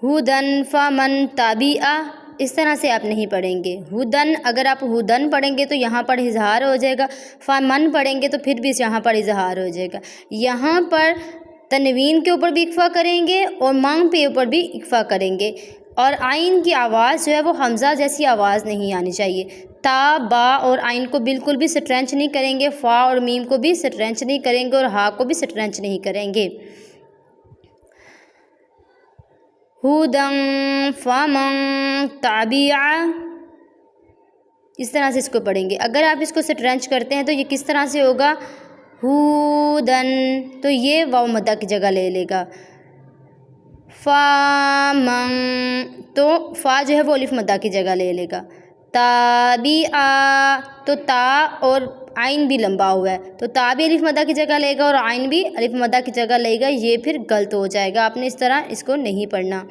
ہدن فمن تابعہ، اس طرح سے آپ نہیں پڑھیں گے۔ ہدن اگر آپ ہدن پڑھیں گے تو یہاں پر اظہار ہو جائے گا، فمن پڑھیں گے تو پھر بھی یہاں پر اظہار ہو جائے گا۔ یہاں پر تنوین کے اوپر بھی اکفا کریں گے اور منگ کے اوپر بھی اکفا کریں گے، اور آئین کی آواز جو ہے وہ حمزہ جیسی آواز نہیں آنی چاہیے۔ تا، با اور آئین کو بالکل بھی سٹرینچ نہیں کریں گے، فا اور میم کو بھی سٹرینچ نہیں کریں گے، اور ہا کو بھی سٹرینچ نہیں کریں گے۔ ہدن فمن تابعہ، اس طرح سے اس کو پڑھیں گے۔ اگر آپ اس کو سٹرینچ کرتے ہیں تو یہ کس طرح سے ہوگا؟ ہدن، تو یہ واو مدہ کی جگہ لے لے گا۔ فمن، تو فا جو ہے وہ الف مدہ کی جگہ لے لے گا۔ تابعہ، تو تا اور آئین بھی لمبا ہوا ہے تو تا بھی الف مدہ کی جگہ لے گا اور آئین بھی الف مدہ کی جگہ لے گا، یہ پھر غلط ہو جائے گا، آپ نے اس طرح اس کو نہیں پڑھنا۔